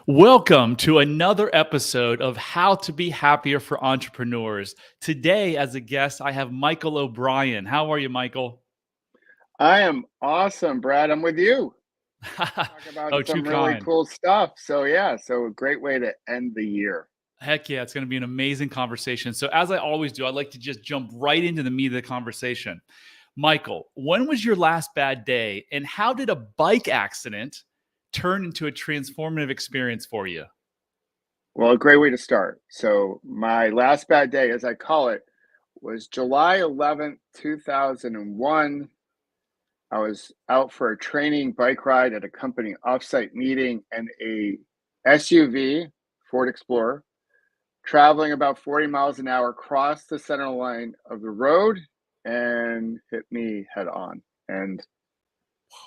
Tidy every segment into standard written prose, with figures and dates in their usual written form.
Welcome to another episode of How to Be Happier for Entrepreneurs. Today, as a guest, I have Michael O'Brien. How are you, Michael? I am awesome, Brad. I'm with you. Talk about Oh, too some really kind. cool stuff. So a great way to end the year. Heck yeah, it's going to be an amazing conversation. So, as I always do, I'd like to just jump right into the meat of the conversation. Michael, when was your last bad day, and how did a bike accident turn into a transformative experience for you? Well, a great way to start. So my last bad day, as I call it, was July 11th, 2001. I was out for a training bike ride at a company offsite meeting, and a SUV, Ford Explorer, traveling about 40 miles an hour, crossed the center line of the road and hit me head on. And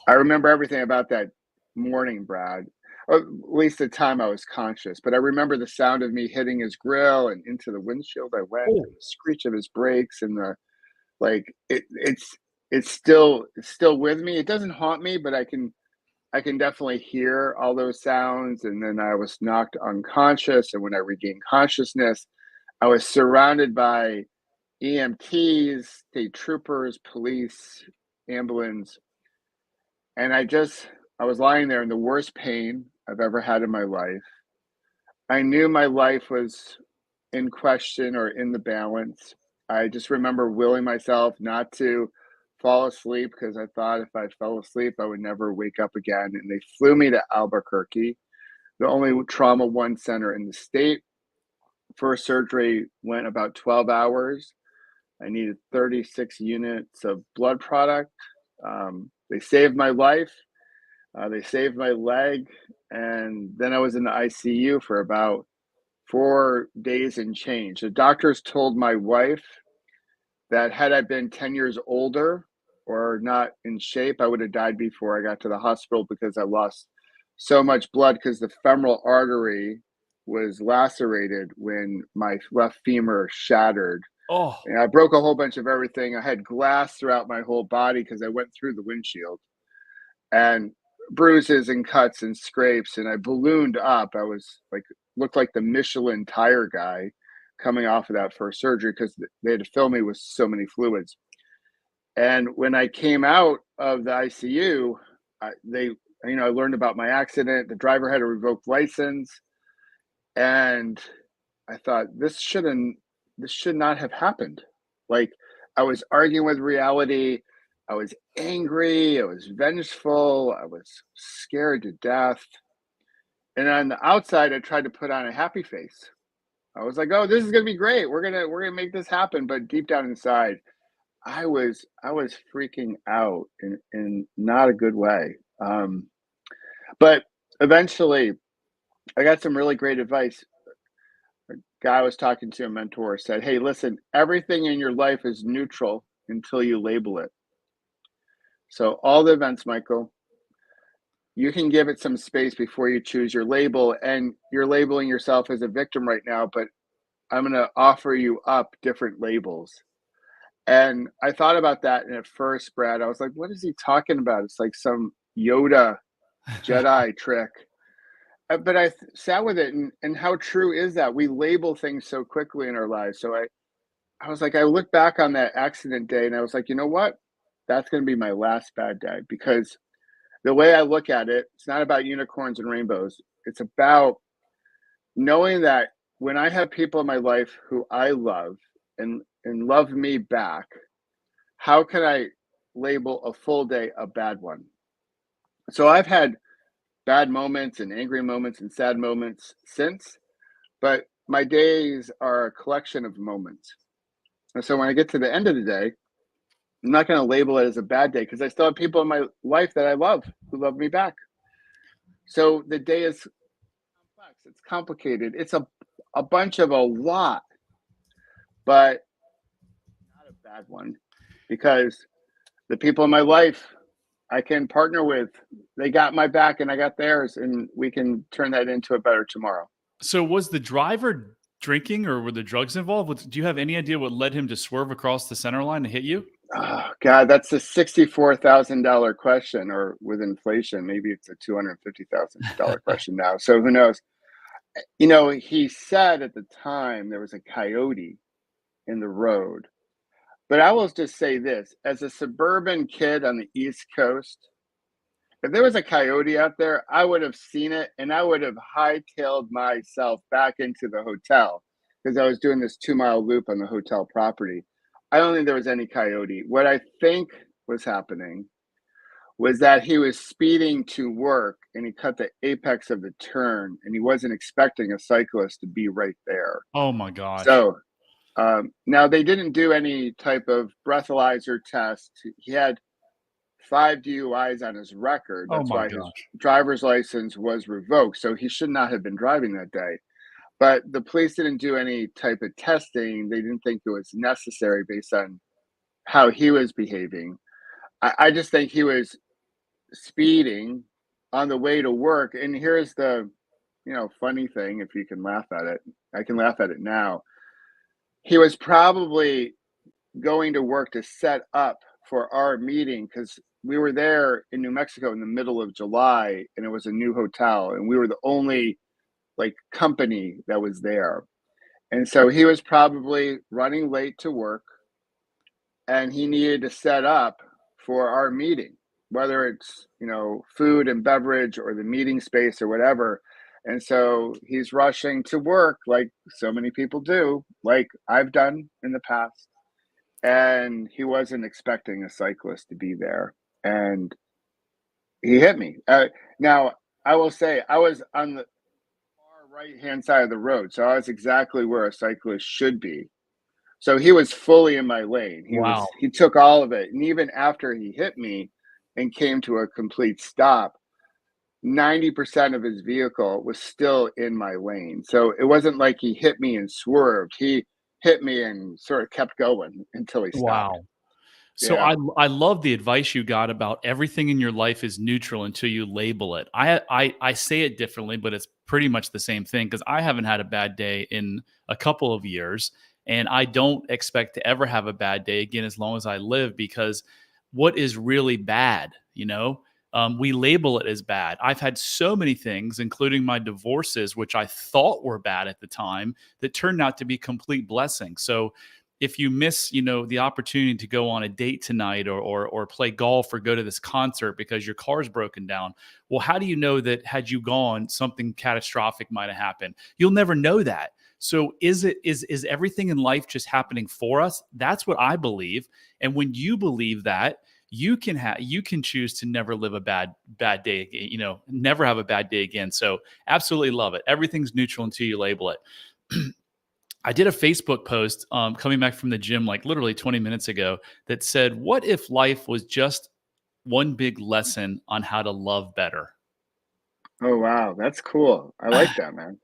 I remember everything about that morning, Brad, or at least the time I was conscious. But I remember the sound of me hitting his grill and into the windshield I went, Oh, and the screech of his brakes, and the like. It's still with me. It doesn't haunt me, but I can definitely hear all those sounds. And then I was knocked unconscious, and when I regained consciousness, I was surrounded by EMTs, state troopers, police, ambulance, and I was lying there in the worst pain I've ever had in my life. I knew my life was in question or in the balance. I just remember willing myself not to fall asleep because I thought if I fell asleep, I would never wake up again. And they flew me to Albuquerque, the only trauma one center in the state. First surgery went about 12 hours. I needed 36 units of blood product. They saved my life. They saved my leg. And then I was in the ICU for about 4 days and change. The doctors told my wife that had I been 10 years older or not in shape, I would have died before I got to the hospital because I lost so much blood because the femoral artery was lacerated when my left femur shattered. oh, And I broke a whole bunch of everything. I had glass throughout my whole body because I went through the windshield, and bruises and cuts and scrapes. And I ballooned up. I was like, looked like the Michelin tire guy coming off of that first surgery because they had to fill me with so many fluids. And when I came out of the ICU, I learned about my accident. The driver had a revoked license, and I thought this should not have happened. Like, I was arguing with reality. I was angry. I was vengeful. I was scared to death. And on the outside, I tried to put on a happy face. I was like, "Oh, this is gonna be great. We're gonna make this happen." But deep down inside, I was freaking out in not a good way. But eventually, I got some really great advice. Guy I was talking to, a mentor, said, "Hey, listen, everything in your life is neutral until you label it. So all the events, Michael, you can give it some space before you choose your label. And you're labeling yourself as a victim right now, but I'm going to offer you up different labels." And I thought about that. And at first, Brad, I was like, what is he talking about? It's like some Yoda Jedi trick. But sat with it, and how true is that? We label things so quickly in our lives. So I was like, I looked back on that accident day and I was like, you know what? That's going to be my last bad day, because the way I look at it, it's not about unicorns and rainbows. It's about knowing that when I have people in my life who I love and love me back, how can I label a full day a bad one? So I've had bad moments and angry moments and sad moments since, but my days are a collection of moments. And so when I get to the end of the day, I'm not going to label it as a bad day because I still have people in my life that I love who love me back. So the day is complex, it's complicated, it's a bunch of a lot, but not a bad one, because the people in my life I can partner with, they got my back and I got theirs, and we can turn that into a better tomorrow. so was the driver drinking or were the drugs involved? Do you have any idea what led him to swerve across the center line to hit you? Oh, God, that's a $64,000 question, or with inflation, maybe it's a $250,000 question now. So who knows? He said at the time there was a coyote in the road. But I will just say this, as a suburban kid on the East Coast, if there was a coyote out there, I would have seen it and I would have hightailed myself back into the hotel because I was doing this 2-mile loop on the hotel property. I don't think there was any coyote. What I think was happening was that he was speeding to work and he cut the apex of the turn and he wasn't expecting a cyclist to be right there. Oh my gosh. So now they didn't do any type of breathalyzer test. He had 5 DUIs on his record. Oh That's my why his gosh. driver's license was revoked. So he should not have been driving that day. But the police didn't do any type of testing. They didn't think it was necessary based on how he was behaving. I just think he was speeding on the way to work. And here's the funny thing, if you can laugh at it. I can laugh at it now. He was probably going to work to set up for our meeting because we were there in New Mexico in the middle of July and it was a new hotel and we were the only like company that was there. And so he was probably running late to work and he needed to set up for our meeting, whether it's, food and beverage or the meeting space or whatever. And so he's rushing to work like so many people do, like I've done in the past, and he wasn't expecting a cyclist to be there, and he hit me. Now, I will say I was on the far right-hand side of the road, so I was exactly where a cyclist should be. So he was fully in my lane. Wow. He took all of it, and even after he hit me and came to a complete stop, 90% of his vehicle was still in my lane. So it wasn't like he hit me and swerved. He hit me and sort of kept going until he stopped. Wow. So Yeah. I love the advice you got about everything in your life is neutral until you label it. I say it differently, but it's pretty much the same thing because I haven't had a bad day in a couple of years, and I don't expect to ever have a bad day again as long as I live. Because what is really bad, we label it as bad. I've had so many things, including my divorces, which I thought were bad at the time, that turned out to be complete blessings. So if you miss, the opportunity to go on a date tonight or play golf or go to this concert because your car's broken down, well, how do you know that had you gone, something catastrophic might have happened? You'll never know that. So is everything in life just happening for us? That's what I believe. And when you believe that, you can choose to never live a bad day again, never have a bad day again. So absolutely love it. Everything's neutral until you label it. I did a Facebook post coming back from the gym like literally 20 minutes ago that said, "What if life was just one big lesson on how to love better?" Oh, wow, that's cool. I like that, man.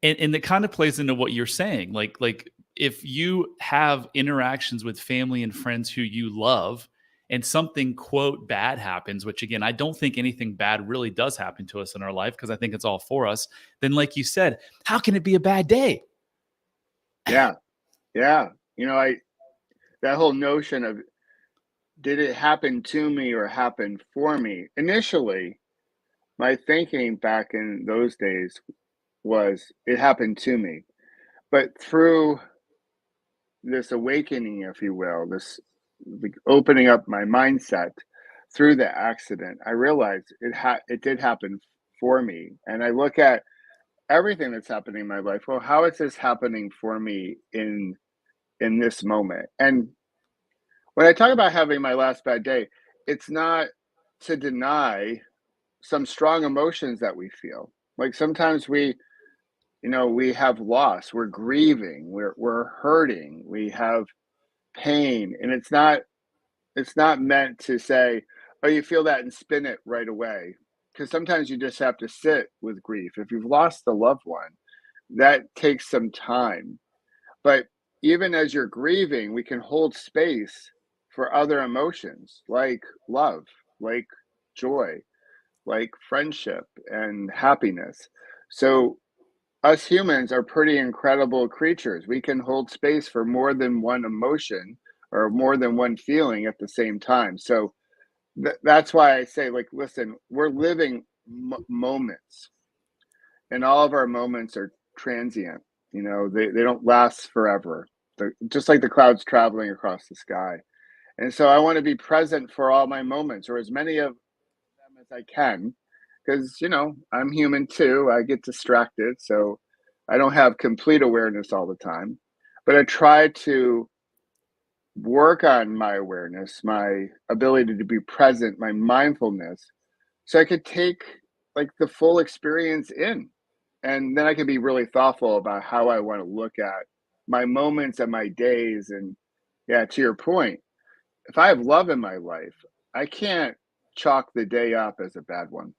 And it kind of plays into what you're saying. Like if you have interactions with family and friends who you love and something quote bad happens, which again, I don't think anything bad really does happen to us in our life because I think it's all for us, then like you said, how can it be a bad day? Yeah, yeah. I that whole notion of did it happen to me or happen for me? Initially, my thinking back in those days was it happened to me. But through this awakening, if you will, this like, opening up my mindset through the accident, I realized it did happen for me. And I look at everything that's happening in my life. Well, how is this happening for me in this moment? And when I talk about having my last bad day, it's not to deny some strong emotions that we feel. Like sometimes we have loss, we're grieving, we're hurting, we have pain, and it's not meant to say, oh, you feel that and spin it right away. Because sometimes you just have to sit with grief. If you've lost a loved one, that takes some time. But even as you're grieving, we can hold space for other emotions like love, like joy, like friendship and happiness. So, us humans are pretty incredible creatures. We can hold space for more than one emotion or more than one feeling at the same time. So that's why I say, like, listen, we're living moments, and all of our moments are transient. They don't last forever. Just like the clouds traveling across the sky. And so I want to be present for all my moments, or as many of them as I can, because I'm human too. I get distracted, so I don't have complete awareness all the time. But I try to work on my awareness, my ability to be present, my mindfulness, so I could take like the full experience in. And then I can be really thoughtful about how I want to look at my moments and my days. And yeah, to your point, if I have love in my life, I can't chalk the day up as a bad one.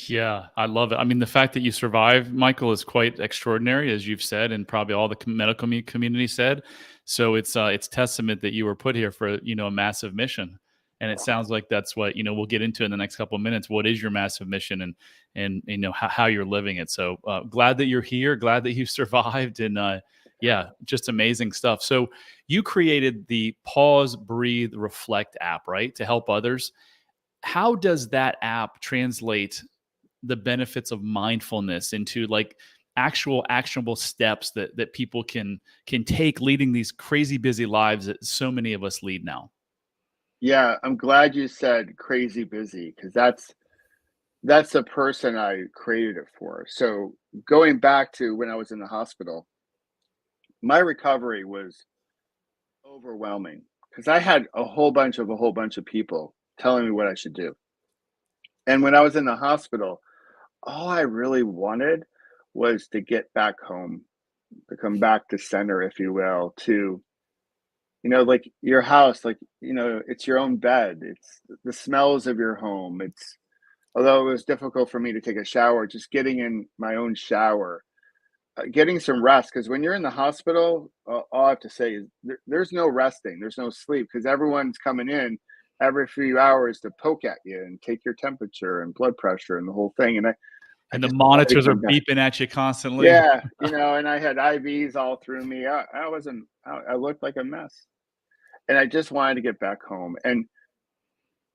Yeah, I love it. I mean, the fact that you survived, Michael, is quite extraordinary, as you've said, and probably all the medical community said. So it's testament that you were put here for a massive mission, and it sounds like that's what we'll get into in the next couple of minutes. What is your massive mission, and how you're living it. So glad that you're here, glad that you survived, and yeah, just amazing stuff. So you created the Pause, Breathe, Reflect app, right, to help others. How does that app translate the benefits of mindfulness into like actual actionable steps that people can take leading these crazy busy lives that so many of us lead now? Yeah, I'm glad you said crazy busy, because that's the person I created it for. So going back to when I was in the hospital, my recovery was overwhelming because I had a whole bunch of people telling me what I should do. And when I was in the hospital, all I really wanted was to get back home, to come back to center, if you will, to, like your house, like, it's your own bed. It's the smells of your home. Although it was difficult for me to take a shower, just getting in my own shower, getting some rest. Because when you're in the hospital, all I have to say is there's no resting, there's no sleep, because everyone's coming in every few hours to poke at you and take your temperature and blood pressure and the whole thing. And I And the just wanted to monitors are come back. beeping at you constantly. Yeah, and I had IVs all through me. I wasn't. I looked like a mess, and I just wanted to get back home. And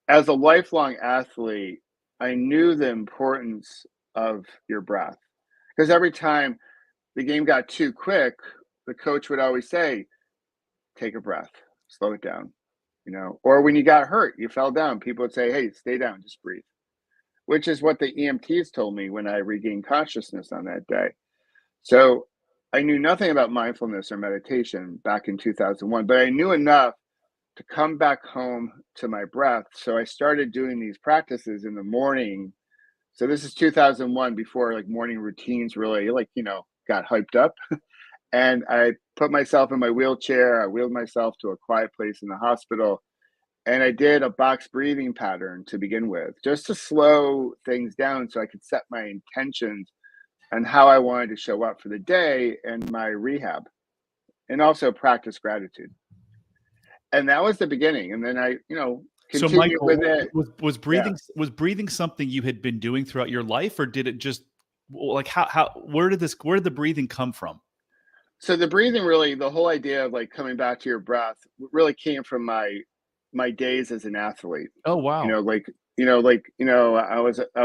as a lifelong athlete, I knew the importance of your breath, because every time the game got too quick, the coach would always say, "Take a breath, slow it down." Or when you got hurt, you fell down, people would say, "Hey, stay down, just breathe," which is what the EMTs told me when I regained consciousness on that day. So I knew nothing about mindfulness or meditation back in 2001, but I knew enough to come back home to my breath. So I started doing these practices in the morning. So this is 2001, before like morning routines really got hyped up. And I put myself in my wheelchair. I wheeled myself to a quiet place in the hospital. And I did a box breathing pattern to begin with, just to slow things down so I could set my intentions and how I wanted to show up for the day and my rehab, and also practice gratitude. And that was the beginning. And then I, So, continued with Michael, it. was Yeah. breathing something you had been doing throughout your life, or did it just like how where did the breathing come from? So the breathing, really, the whole idea of like coming back to your breath really came from my days as an athlete. Oh wow, I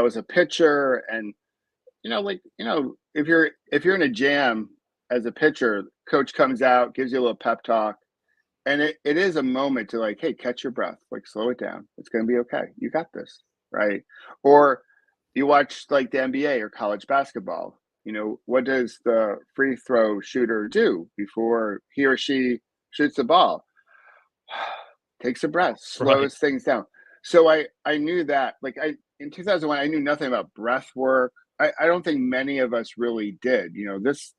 was a pitcher, and if you're in a jam as a pitcher, coach comes out, gives you a little pep talk. And it is a moment to, like, hey, catch your breath, like, slow it down. It's going to be okay. You got this. Right. Or you watch like the NBA or college basketball. What does the free throw shooter do before he or she shoots the ball? Takes a breath, right? slows things down. So I knew that, like, in 2001, I knew nothing about breath work. I don't think many of us really did. This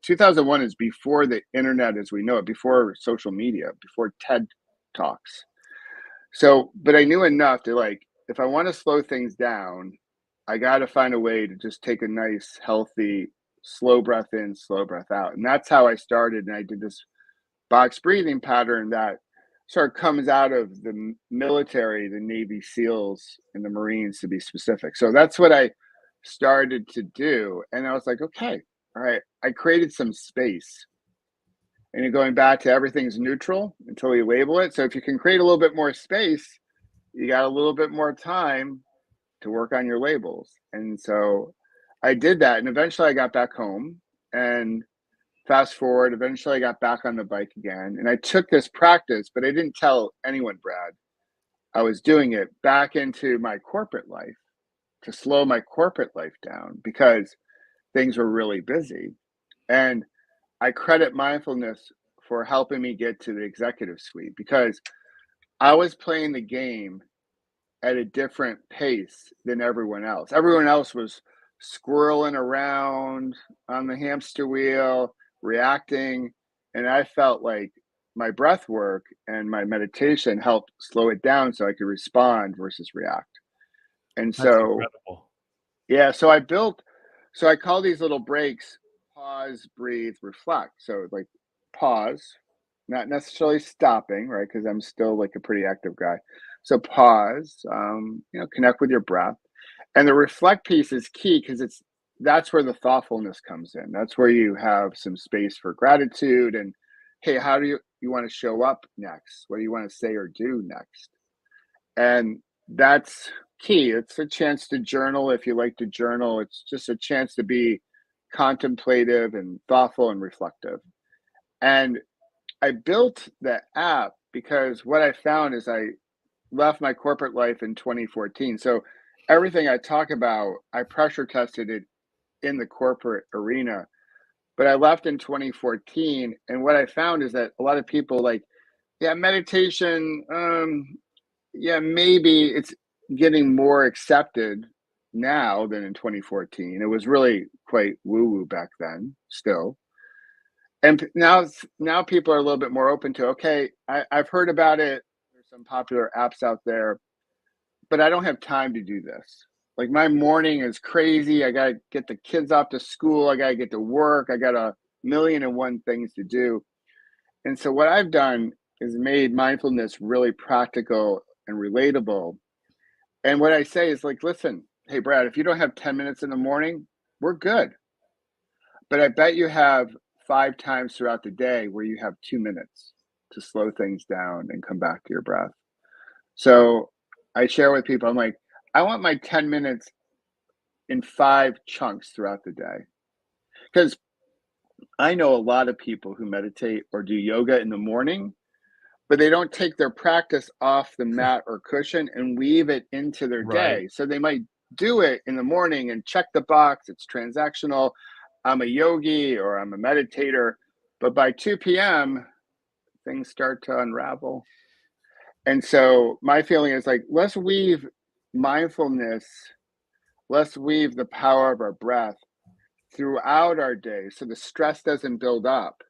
2001 is before the internet as we know it, before social media, before TED Talks. So, but I knew enough to, like, if I want to slow things down, I got to find a way to just take a nice, healthy, slow breath in, slow breath out. And that's how I started. And I did this box breathing pattern that sort of comes out of the military, the Navy SEALs and the Marines, to be specific. So that's what I started to do. And I was like, okay, all right. I created some space. and you're going back to everything's neutral until you label it. So if you can create a little bit more space, you got a little bit more time to work on your labels. And so I did that. And eventually I got back home, and fast forward, eventually I got back on the bike again. And I took this practice, but I didn't tell anyone, Brad. I was doing it back into my corporate life to slow my corporate life down because things were really busy. And I credit mindfulness for helping me get to the executive suite because I was playing the game at a different pace than everyone else. Everyone else was squirreling around on the hamster wheel, reacting. And I felt like my breath work and my meditation helped slow it down so I could respond versus react. And That's so, incredible. yeah, so I call these little breaks pause, breathe, reflect. So, like, pause, not necessarily stopping, right? Because I'm still like a pretty active guy. So, pause, connect with your breath. And the reflect piece is key because that's where the thoughtfulness comes in. That's where you have some space for gratitude and, hey, how do you want to show up next? What do you want to say or do next? And that's key. It's a chance to journal if you like to journal. It's just a chance to be contemplative and thoughtful and reflective. And I built the app because what I found is I left my corporate life in 2014. So everything I talk about, I pressure tested it in the corporate arena. But I left in 2014. And what I found is that a lot of people like, yeah, meditation, yeah, maybe it's getting more accepted now than in 2014. It was really quite woo-woo back then, still. And now people are a little bit more open to, okay, I've heard about it. There's some popular apps out there, but I don't have time to do this. Like my morning is crazy. I gotta get the kids off to school. I gotta get to work. I got a million and one things to do. And so what I've done is made mindfulness really practical and relatable. And what I say is like, listen, hey, Brad, if you don't have 10 minutes in the morning, we're good. But I bet you have 5 times throughout the day where you have 2 minutes to slow things down and come back to your breath. So I share with people, I'm like, I want my 10 minutes in 5 chunks throughout the day. Because I know a lot of people who meditate or do yoga in the morning, but they don't take their practice off the mat or cushion and weave it into their Right. day. So they might do it in the morning and check the box, it's transactional. I'm a yogi or I'm a meditator. But by 2 p.m., things start to unravel. And so my feeling is like, let's weave mindfulness, let's weave the power of our breath throughout our day so the stress doesn't build up,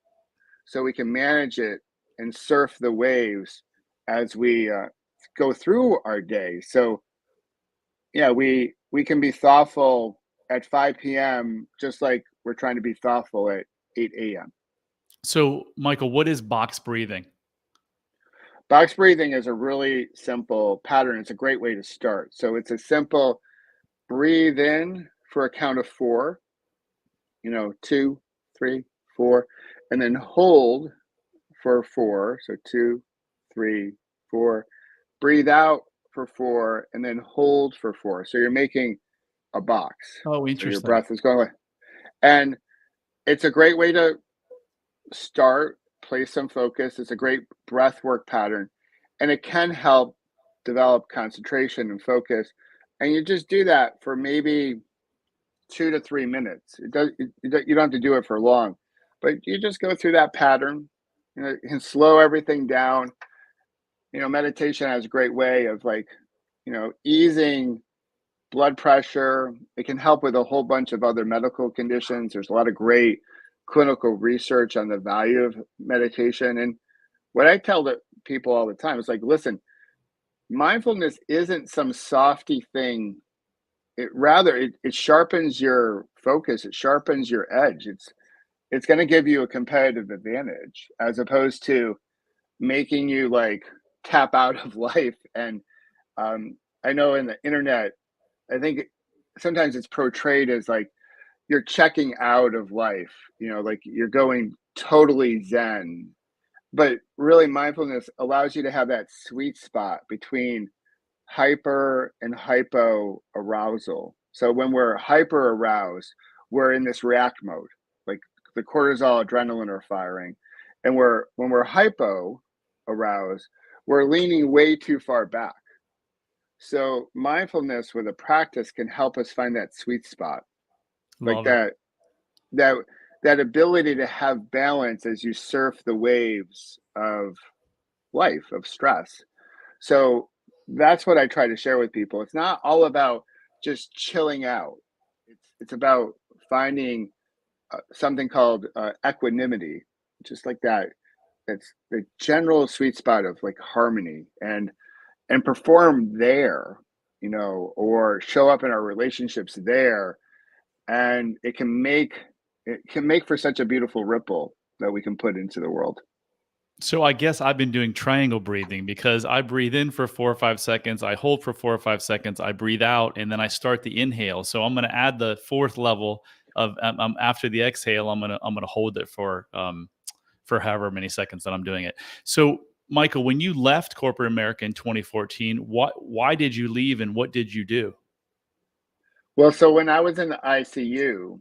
so we can manage it and surf the waves as we go through our day. So yeah, we can be thoughtful at 5 p.m. just like we're trying to be thoughtful at 8 a.m. So, Michael, what is box breathing? Box breathing is a really simple pattern. It's a great way to start. So it's a simple breathe in for a count of four, 2, 3, 4, and then hold for four. So 2, 3, 4. Breathe out for four, and then hold for four. So you're making a box. Oh, So your interesting. breath is going away. And it's a great way to start, place some focus. It's a great breath work pattern. And it can help develop concentration and focus. And you just do that for maybe 2 to 3 minutes. You don't have to do it for long, but you just go through that pattern. You can slow everything down. Meditation has a great way of like, easing blood pressure. It can help with a whole bunch of other medical conditions. There's a lot of great clinical research on the value of meditation. And what I tell the people all the time is like, listen, mindfulness isn't some softy thing. It sharpens your focus. It sharpens your edge. It's going to give you a competitive advantage as opposed to making you like tap out of life. And I know in the internet, I think sometimes it's portrayed as like you're checking out of life, like you're going totally zen. But really, mindfulness allows you to have that sweet spot between hyper and hypo arousal. So when we're hyper aroused, we're in this react mode, like the cortisol, adrenaline are firing. And when we're hypo aroused, we're leaning way too far back. So mindfulness with a practice can help us find that sweet spot, like Love it. that that ability to have balance as you surf the waves of life, of stress. So that's what I try to share with people. It's not all about just chilling out. It's about finding something called equanimity, just like that. It's the general sweet spot of like harmony and perform there, or show up in our relationships there, and it can make for such a beautiful ripple that we can put into the world. So I guess I've been doing triangle breathing because I breathe in for 4 or 5 seconds, I hold for 4 or 5 seconds, I breathe out, and then I start the inhale. So I'm going to add the fourth level of after the exhale. I'm gonna hold it for however many seconds that I'm doing it. So Michael, when you left corporate America in 2014, why did you leave and what did you do? Well, so when I was in the ICU,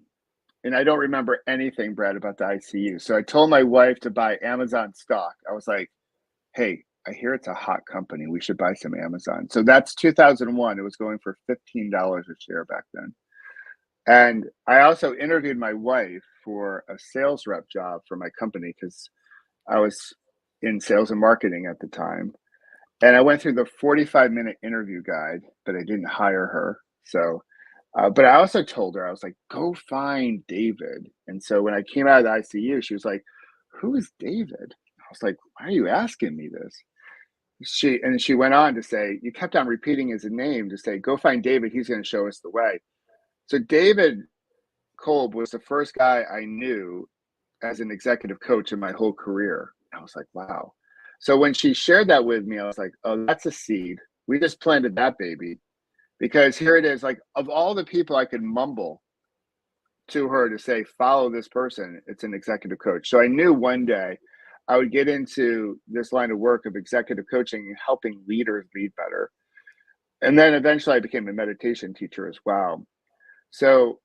and I don't remember anything, Brad, about the ICU. So I told my wife to buy Amazon stock. I was like, hey, I hear it's a hot company. We should buy some Amazon. So that's 2001. It was going for $15 a share back then. And I also interviewed my wife for a sales rep job for my company because I was in sales and marketing at the time. And I went through the 45-minute interview guide, but I didn't hire her. So, but I also told her, I was like, go find David. And so when I came out of the ICU, she was like, who is David? I was like, why are you asking me this? She went on to say, you kept on repeating his name to say, go find David. He's going to show us the way. So David Kolb was the first guy I knew as an executive coach in my whole career. I was like, wow. So when she shared that with me, I was like, oh, that's a seed. We just planted that baby because here it is. Like, of all the people I could mumble to her to say, follow this person, it's an executive coach. So I knew one day I would get into this line of work of executive coaching and helping leaders lead better. And then eventually I became a meditation teacher as well. So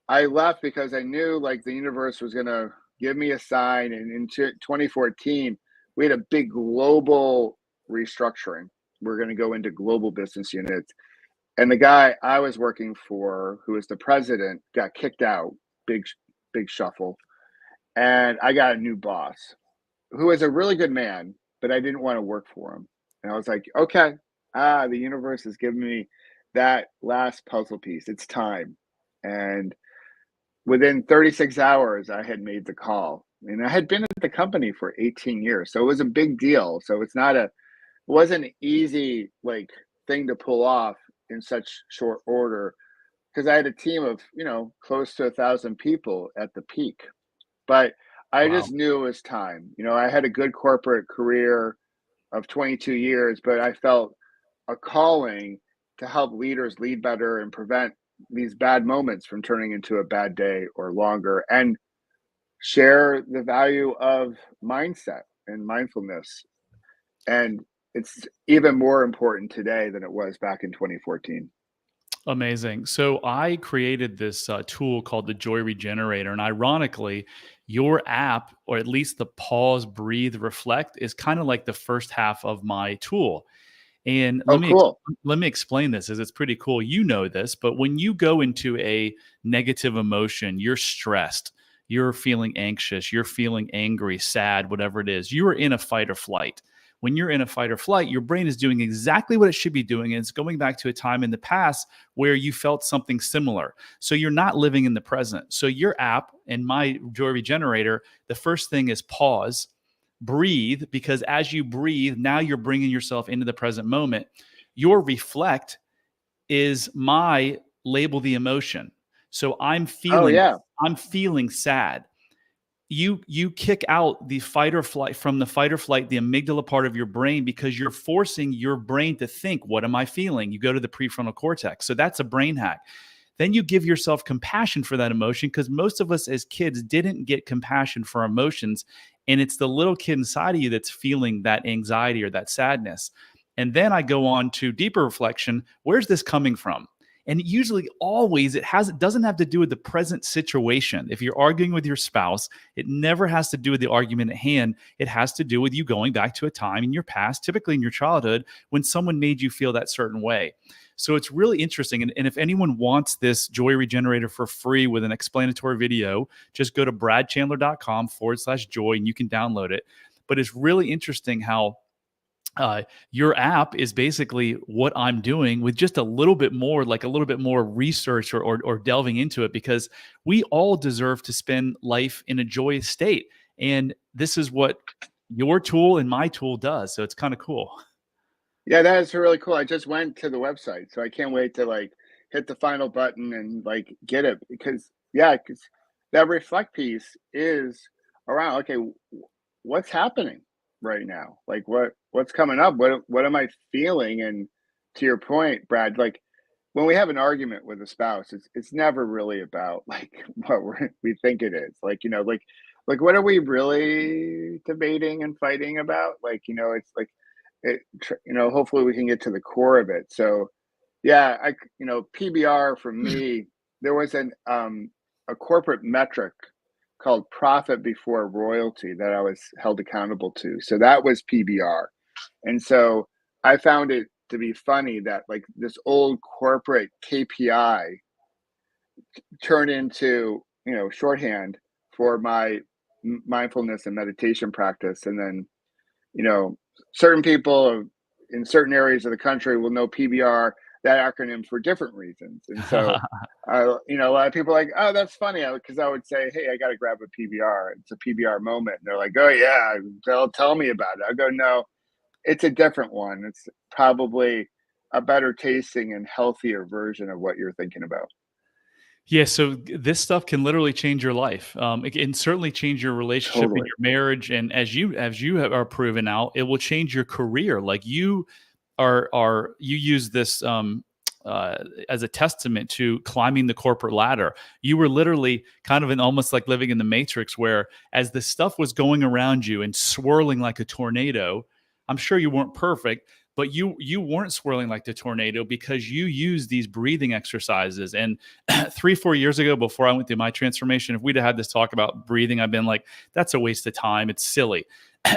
I left because I knew like the universe was going to give me a sign. And in 2014, we had a big global restructuring. We're going to go into global business units. And the guy I was working for, who was the president, got kicked out. Big, big shuffle. And I got a new boss who was a really good man, but I didn't want to work for him. And I was like, okay, the universe has given me that last puzzle piece. It's time. And within 36 hours, I had made the call. And I had been at the company for 18 years. So it was a big deal. So it wasn't an easy like thing to pull off in such short order because I had a team of, close to 1,000 people at the peak. But I Wow. just knew it was time. I had a good corporate career of 22 years, but I felt a calling to help leaders lead better and prevent these bad moments from turning into a bad day or longer, and share the value of mindset and mindfulness. And it's even more important today than it was back in 2014. Amazing. So I created this tool called the Joy Regenerator, and ironically, your app, or at least the pause, breathe, reflect, is kind of like the first half of my tool. And Oh, cool. let me explain this, as it's pretty cool. You know this, but when you go into a negative emotion, you're stressed, you're feeling anxious, you're feeling angry, sad, whatever it is, you are in a fight or flight. When you're in a fight or flight, your brain is doing exactly what it should be doing. And it's going back to a time in the past where you felt something similar. So you're not living in the present. So your app and my Joy Regenerator, the first thing is pause, breathe, because as you breathe, now you're bringing yourself into the present moment. Your reflect is my label the emotion. So Oh, yeah. I'm feeling sad. You kick out the fight or flight, from the fight or flight, the amygdala part of your brain, because you're forcing your brain to think, what am I feeling? You go to the prefrontal cortex. So that's a brain hack. then you give yourself compassion for that emotion, because most of us as kids didn't get compassion for our emotions. And it's the little kid inside of you that's feeling that anxiety or that sadness. And then I go on to deeper reflection. Where's this coming from? And usually, always, it doesn't have to do with the present situation. If you're arguing with your spouse, it never has to do with the argument at hand. It has to do with you going back to a time in your past, typically in your childhood, when someone made you feel that certain way. So it's really interesting. And if anyone wants this joy regenerator for free with an explanatory video, just go to bradchandler.com/joy and you can download it. But it's really interesting how your app is basically what I'm doing with just a little bit more, like a little bit more research or delving into it, because we all deserve to spend life in a joyous state. And this is what your tool and my tool does. So it's kind of cool. Yeah, that is really cool. I just went to the website, so I can't wait to like hit the final button and like get it because yeah, because that reflect piece is around. Okay, what's happening right now? Like what's coming up? What am I feeling? And to your point, Brad, like when we have an argument with a spouse, it's never really about like what we think it is. Like like what are we really debating and fighting about? Like it's like hopefully we can get to the core of it. So yeah, PBR for me, there was a corporate metric called profit before royalty that I was held accountable to. So that was PBR. And so I found it to be funny that like this old corporate KPI turned into, shorthand for my mindfulness and meditation practice. And then, certain people in certain areas of the country will know PBR, that acronym, for different reasons. And so, a lot of people are like, oh, that's funny. Because I would say, hey, I got to grab a PBR. It's a PBR moment. And they're like, oh, yeah, tell me about it. I go, no, it's a different one. It's probably a better tasting and healthier version of what you're thinking about. Yeah, so this stuff can literally change your life. It can certainly change your relationship and Totally. your marriage, and are proven out, it will change your career. Like you use this uh, as a testament to climbing the corporate ladder. You were literally kind of in almost like living in the matrix, where as the stuff was going around you and swirling like a tornado, I'm sure you weren't perfect, but you weren't swirling like the tornado because you use these breathing exercises. And 3-4 years ago, before I went through my transformation, if we'd have had this talk about breathing, I've been like, that's a waste of time, it's silly.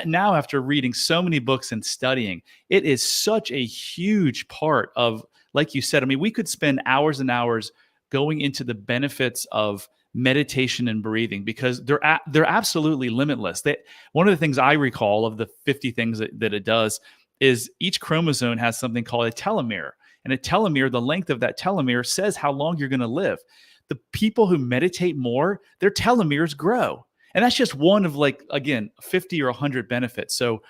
Now, after reading so many books and studying, it is such a huge part of, like you said, I mean, we could spend hours and hours going into the benefits of meditation and breathing, because they're absolutely limitless. One of the things I recall of the 50 things that it does is each chromosome has something called a telomere. And a telomere, the length of that telomere says how long you're going to live. The people who meditate more, their telomeres grow. And that's just one of, like, again, 50 or 100 benefits. So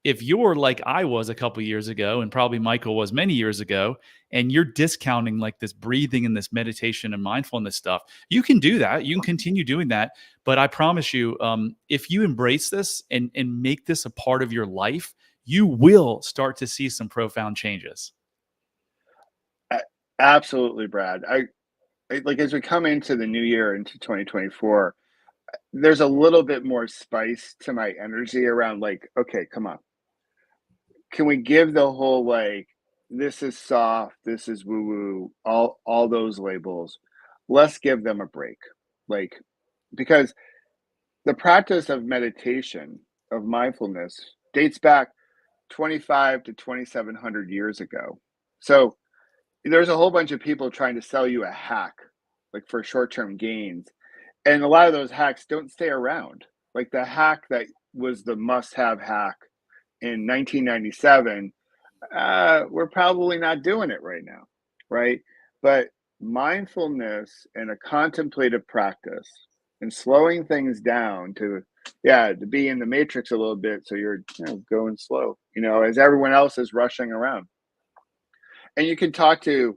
if you're like I was a couple years ago, and probably Michael was many years ago, and you're discounting like this breathing and this meditation and mindfulness stuff, you can do that. You can continue doing that. But I promise you, if you embrace this and make this a part of your life, you will start to see some profound changes. A- Absolutely, Brad. Like as we come into the new year, into 2024, there's a little bit more spice to my energy around like, okay, come on. Can we give the whole like this is soft, this is woo woo, all those labels. Let's give them a break. Like because the practice of meditation, of mindfulness, dates back 25 to 2700 years ago. So there's a whole bunch of people trying to sell you a hack like for short-term gains, and a lot of those hacks don't stay around. Like the hack that was the must-have hack in 1997, we're probably not doing it right now, right? But mindfulness and a contemplative practice and slowing things down to, yeah, to be in the matrix a little bit, so you're going slow, as everyone else is rushing around. And you can talk to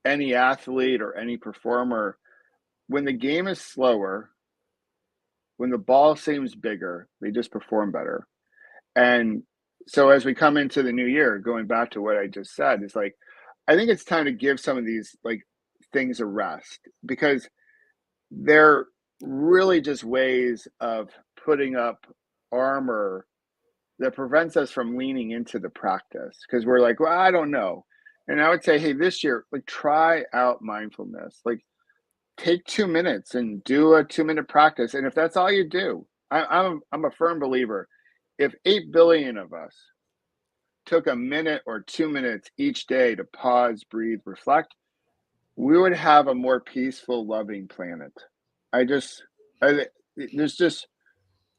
any athlete or any performer. When the game is slower, when the ball seems bigger, they just perform better. And so as we come into the new year, going back to what I just said, it's like I think it's time to give some of these like things arrest, because they're really just ways of putting up armor that prevents us from leaning into the practice, because we're like, well, I don't know. And I would say, hey, this year, like, try out mindfulness. Like, take 2 minutes and do a 2 minute practice. And if that's all you do, I'm a firm believer. If 8 billion of us took a minute or 2 minutes each day to pause, breathe, reflect, we would have a more peaceful, loving planet. I just, there's just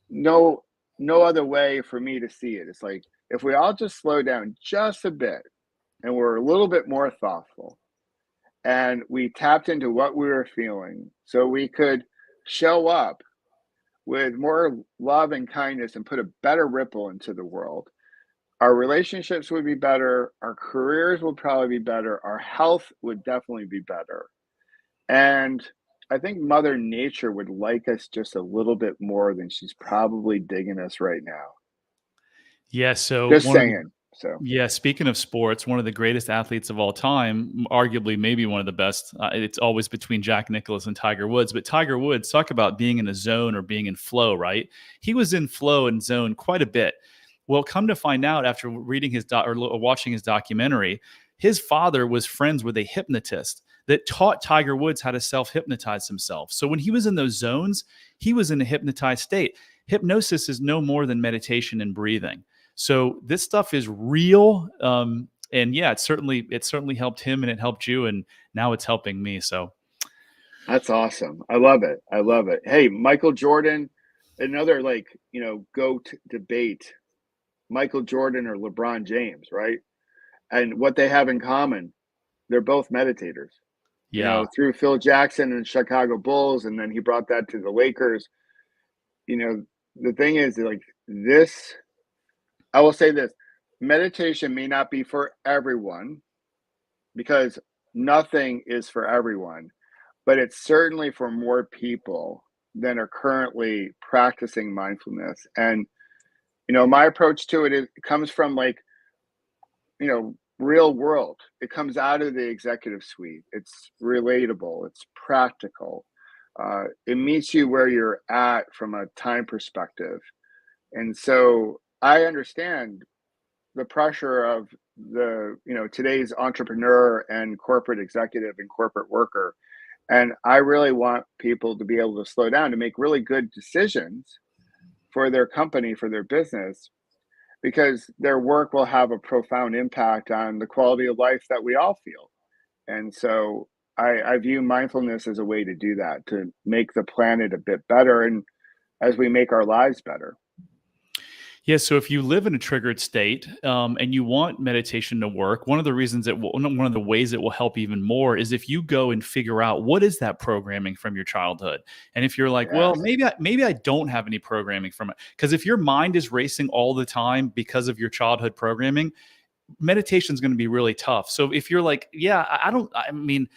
no no other way for me to see it. It's like, if we all just slow down just a bit and we're a little bit more thoughtful, and we tapped into what we were feeling, so we could show up with more love and kindness and put a better ripple into the world, our relationships would be better, our careers would probably be better, our health would definitely be better. And I think Mother Nature would like us just a little bit more than she's probably digging us right now. Yeah. So Just one of the saying. So, Yeah, speaking of sports, one of the greatest athletes of all time, arguably maybe one of the best. It's always between Jack Nicklaus and Tiger Woods, but Tiger Woods, talk about being in a zone or being in flow, right? He was in flow and zone quite a bit. Well, come to find out after reading or watching his documentary, his father was friends with a hypnotist that taught Tiger Woods how to self-hypnotize himself. So when he was in those zones, he was in a hypnotized state. Hypnosis is no more than meditation and breathing. So this stuff is real, and yeah, it certainly helped him, and it helped you, and now it's helping me. So that's awesome. I love it. I love it. Hey, Michael Jordan, another, like, GOAT debate, Michael Jordan or LeBron James, right? And what they have in common, they're both meditators. yeah, Through Phil Jackson and Chicago Bulls, and then he brought that to the Lakers. You know, the thing is, like, this, I will say this: meditation may not be for everyone, because nothing is for everyone, but it's certainly for more people than are currently practicing mindfulness. And, my approach to it, it comes from, like, real world. It comes out of the executive suite. It's relatable. It's practical. It meets you where you're at from a time perspective. And so I understand the pressure of today's entrepreneur and corporate executive and corporate worker. And I really want people to be able to slow down to make really good decisions for their company, for their business, because their work will have a profound impact on the quality of life that we all feel. And so I view mindfulness as a way to do that, to make the planet a bit better, and as we make our lives better. yeah. So if you live in a triggered state, and you want meditation to work, one of the ways it will help even more is if you go and figure out what is that programming from your childhood. And if you're like, well, Yes. maybe I don't have any programming from it, because if your mind is racing all the time because of your childhood programming, meditation is going to be really tough. So if you're like, yeah, I don't, I mean,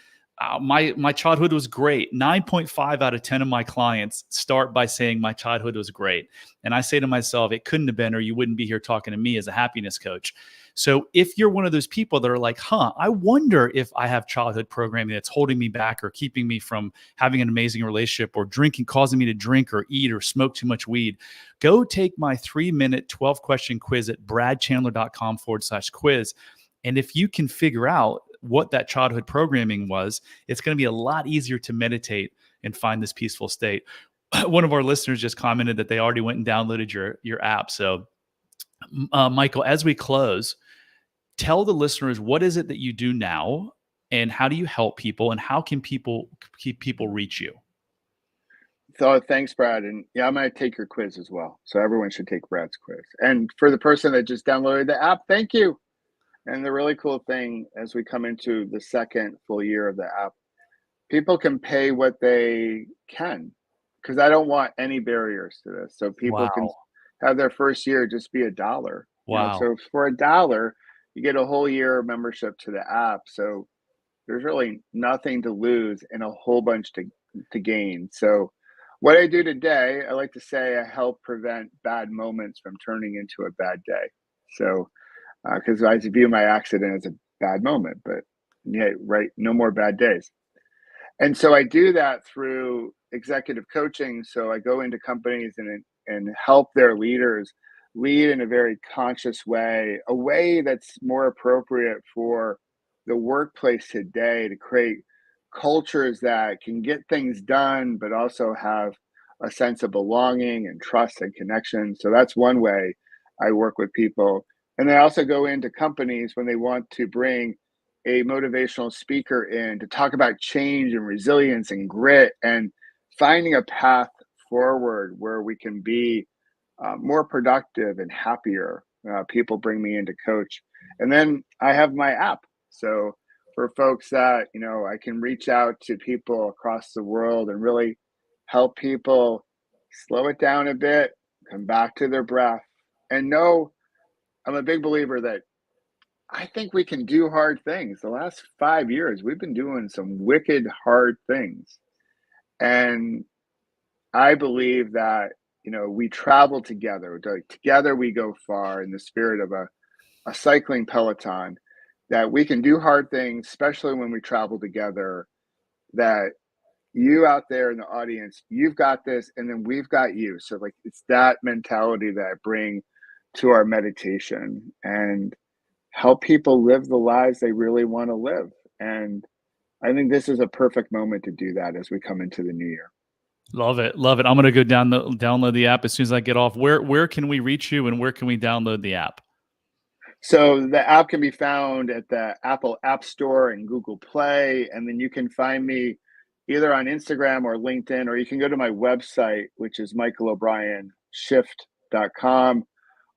my childhood was great. 9.5 out of 10 of my clients start by saying my childhood was great. And I say to myself, it couldn't have been, or you wouldn't be here talking to me as a happiness coach. So if you're one of those people that are like, I wonder if I have childhood programming that's holding me back or keeping me from having an amazing relationship, or drinking, causing me to drink or eat or smoke too much weed, go take my 3-minute 12-question quiz at bradchandler.com/quiz. And if you can figure out what that childhood programming was, it's going to be a lot easier to meditate and find this peaceful state. One of our listeners just commented that they already went and downloaded your app. So, Michael, as we close, tell the listeners, what is it that you do now, and how do you help people, and how can people reach you? So thanks, Brad. And yeah, I'm going to take your quiz as well. So everyone should take Brad's quiz. And for the person that just downloaded the app, thank you. And the really cool thing, as we come into the second full year of the app, people can pay what they can, because I don't want any barriers to this. So people can Wow. have their first year just be $1. Wow. So for $1, you get a whole year membership to the app. So there's really nothing to lose and a whole bunch to gain. So what I do today, I like to say I help prevent bad moments from turning into a bad day. So because I view my accident as a bad moment, but yeah, right, no more bad days. And so I do that through executive coaching. So I go into companies and help their leaders lead in a very conscious way, a way that's more appropriate for the workplace today, to create cultures that can get things done, but also have a sense of belonging and trust and connection. So that's one way I work with people. And then I also go into companies when they want to bring a motivational speaker in to talk about change and resilience and grit, and finding a path forward where we can be more productive and happier. People bring me in to coach. And then I have my app. So for folks that, I can reach out to people across the world and really help people slow it down a bit, come back to their breath, and know I'm a big believer that I think we can do hard things. The last 5 years, we've been doing some wicked hard things. And I believe that, we travel together. Together we go far, in the spirit of a cycling peloton, that we can do hard things, especially when we travel together. That you out there in the audience, you've got this, and then we've got you. So, like, it's that mentality that I bring to our meditation, and help people live the lives they really want to live. And I think this is a perfect moment to do that as we come into the new year. Love it. Love it. I'm going to go download the app as soon as I get off. Where can we reach you, and where can we download the app? So the app can be found at the Apple App Store and Google Play. And then you can find me either on Instagram or LinkedIn, or you can go to my website, which is michaelobrienshift.com,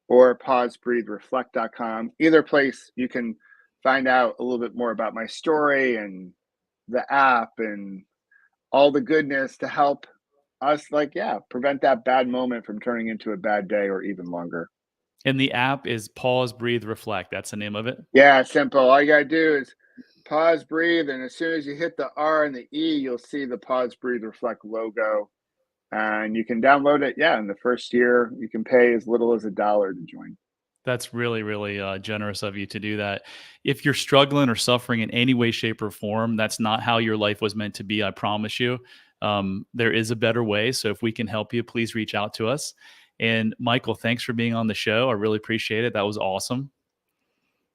or pausebreathereflect.com. Either place you can find out a little bit more about my story and the app and all the goodness to help us, prevent that bad moment from turning into a bad day or even longer. And the app is Pause, Breathe, Reflect. That's the name of it. Yeah, simple. All you got to do is pause, breathe, and as soon as you hit the R and the E, you'll see the Pause, Breathe, Reflect logo. And you can download it. Yeah, in the first year, you can pay as little as $1 to join. That's really, really generous of you to do that. If you're struggling or suffering in any way, shape, or form, that's not how your life was meant to be. I promise you. There is a better way. So if we can help you, please reach out to us. And Michael, thanks for being on the show. I really appreciate it. That was awesome.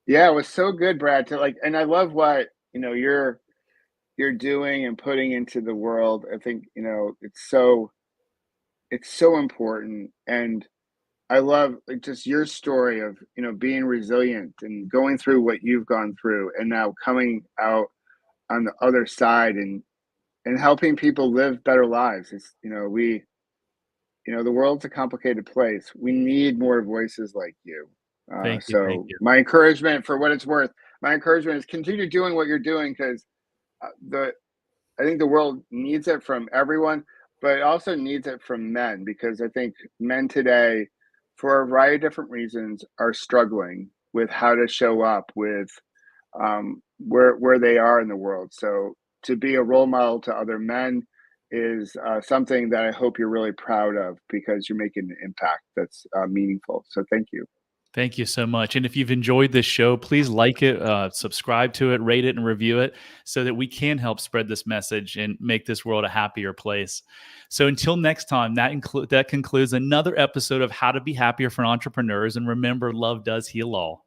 Yeah, it was so good, Brad. And I love what you're doing and putting into the world. I think it's so important. And I love, like, just your story of, being resilient and going through what you've gone through, and now coming out on the other side, and helping people live better lives. It's, the world's a complicated place. We need more voices like you. Thank you. Thank So you. my encouragement, for what it's worth, my encouragement is continue doing what you're doing, because the I think the world needs it from everyone, but it also needs it from men, because I think men today, for a variety of different reasons, are struggling with how to show up with where they are in the world. So to be a role model to other men is something that I hope you're really proud of, because you're making an impact that's meaningful. So thank you. Thank you so much. And if you've enjoyed this show, please like it, subscribe to it, rate it, and review it so that we can help spread this message and make this world a happier place. So until next time, that concludes another episode of How to Be Happier for Entrepreneurs. And remember, love does heal all.